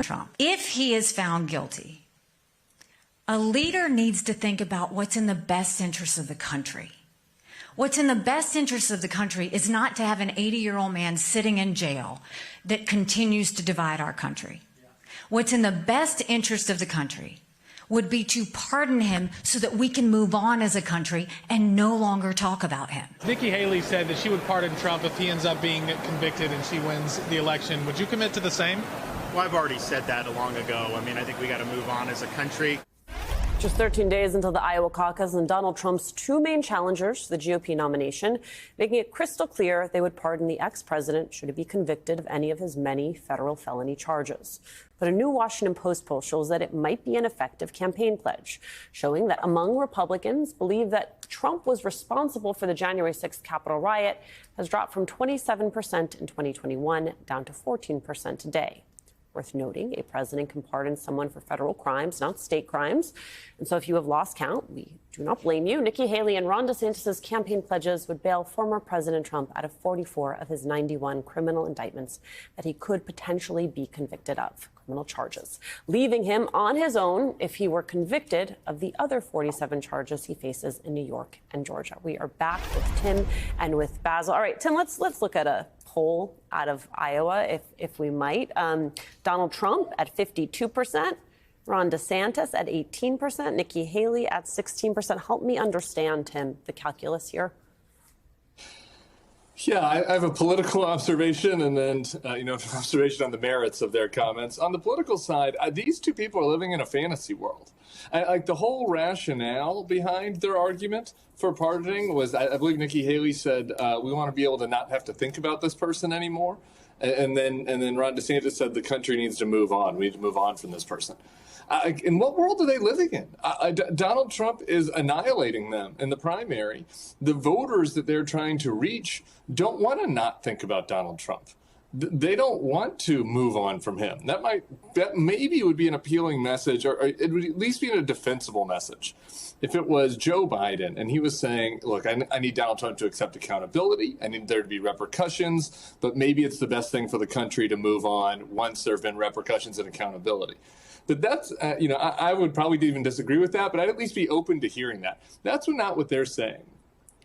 Trump, if he is found guilty, a leader needs to think about what's in the best interest of the country. What's in the best interest of the country is not to have an 80-year-old man sitting in jail that continues to divide our country. What's in the best interest of the country would be to pardon him so that we can move on as a country and no longer talk about him. Nikki Haley said that she would pardon Trump if he ends up being convicted and she wins the election. Would you commit to the same? Well, I've already said that long ago. I mean, I think we got to move on as a country. Just 13 days until the Iowa caucus and Donald Trump's two main challengers to the GOP nomination, making it crystal clear they would pardon the ex-president should he be convicted of any of his many federal felony charges. But a new Washington Post poll shows that it might be an effective campaign pledge, showing that among Republicans believe that Trump was responsible for the January 6th Capitol riot has dropped from 27% in 2021 down to 14% today. Worth noting, a president can pardon someone for federal crimes, not state crimes. And so if you have lost count, we do not blame you. Nikki Haley and Ron DeSantis' campaign pledges would bail former President Trump out of 44 of his 91 criminal indictments that he could potentially be convicted of, criminal charges, leaving him on his own if he were convicted of the other 47 charges he faces in New York and Georgia. We are back with Tim and with Basil. All right, Tim, let's look at a poll out of Iowa, if we might. Donald Trump at 52%, Ron DeSantis at 18%, Nikki Haley at 16%. Help me understand, Tim, the calculus here. Yeah, I have a political observation and then, an observation on the merits of their comments. On the political side, these two people are living in a fantasy world. Like the whole rationale behind their argument for pardoning was, I believe Nikki Haley said, we want to be able to not have to think about this person anymore. And then Ron DeSantis said the country needs to move on. We need to move on from this person. In what world are they living in? Donald Trump is annihilating them in the primary. The voters that they're trying to reach don't want to not think about Donald Trump. They don't want to move on from him. That maybe would be an appealing message, or it would at least be a defensible message. If it was Joe Biden and he was saying, look, I need Donald Trump to accept accountability. I need there to be repercussions, but maybe it's the best thing for the country to move on once there have been repercussions and accountability. But that's, I would probably even disagree with that, but I'd at least be open to hearing that. That's not what they're saying.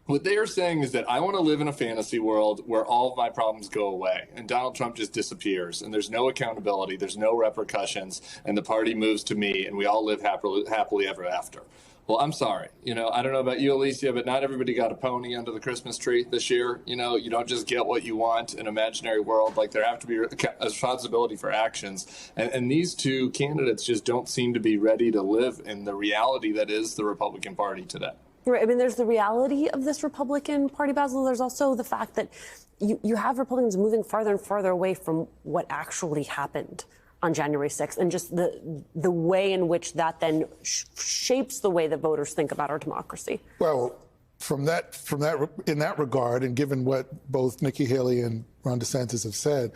What they are saying is that I want to live in a fantasy world where all of my problems go away and Donald Trump just disappears and there's no accountability, there's no repercussions, and the party moves to me and we all live happily ever after. Well, I'm sorry. I don't know about you, Alicia, but not everybody got a pony under the Christmas tree this year. You don't just get what you want in an imaginary world. Like, there have to be a responsibility for actions. And these two candidates just don't seem to be ready to live in the reality that is the Republican Party today. Right. I mean, there's the reality of this Republican Party, Basil. There's also the fact that you have Republicans moving farther and farther away from what actually happened on January 6th, and just the way in which that then shapes the way that voters think about our democracy. Well, in that regard, and given what both Nikki Haley and Ron DeSantis have said,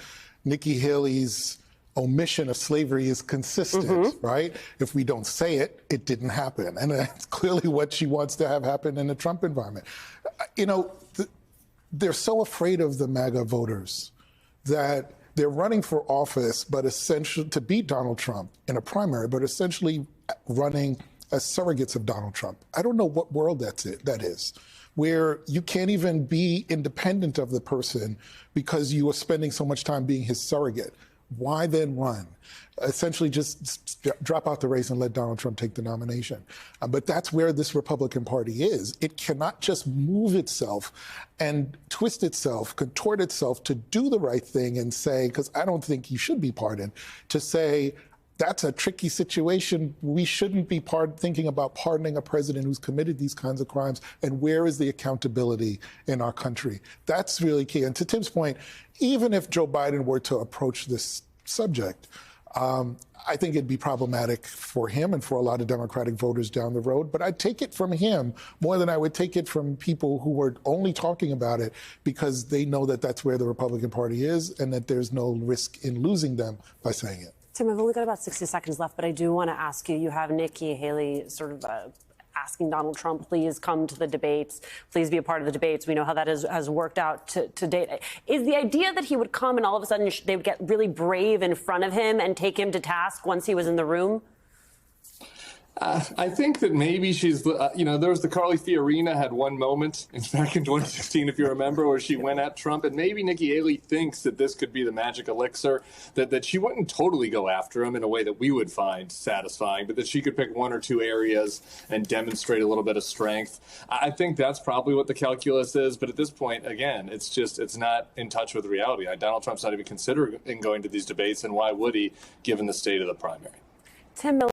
Nikki Haley's omission of slavery is consistent, right? If we don't say it, it didn't happen. And that's clearly what she wants to have happen in the Trump environment. They're so afraid of the MAGA voters that they're running for office, but essentially to beat Donald Trump in a primary, but essentially running as surrogates of Donald Trump. I don't know what world that is, where you can't even be independent of the person because you are spending so much time being his surrogate. Why then run? Essentially just drop out the race and let Donald Trump take the nomination. But that's where this Republican Party is. It cannot just move itself and twist itself, contort itself to do the right thing and say, because I don't think he should be pardoned, to say, that's a tricky situation. We shouldn't be thinking about pardoning a president who's committed these kinds of crimes. And where is the accountability in our country? That's really key. And to Tim's point, even if Joe Biden were to approach this subject, I think it'd be problematic for him and for a lot of Democratic voters down the road. But I'd take it from him more than I would take it from people who were only talking about it because they know that that's where the Republican Party is and that there's no risk in losing them by saying it. Tim, I've only got about 60 seconds left, but I do want to ask you, you have Nikki Haley sort of asking Donald Trump, please come to the debates, please be a part of the debates. We know how that has worked out to date. Is the idea that he would come and all of a sudden they would get really brave in front of him and take him to task once he was in the room? I think that maybe she's, there was the Carly Fiorina had one moment back in 2015, if you remember, where she went at Trump. And maybe Nikki Haley thinks that this could be the magic elixir, that she wouldn't totally go after him in a way that we would find satisfying, but that she could pick one or two areas and demonstrate a little bit of strength. I think that's probably what the calculus is. But at this point, again, it's not in touch with reality. Donald Trump's not even considering going to these debates. And why would he, given the state of the primary? Tim Miller.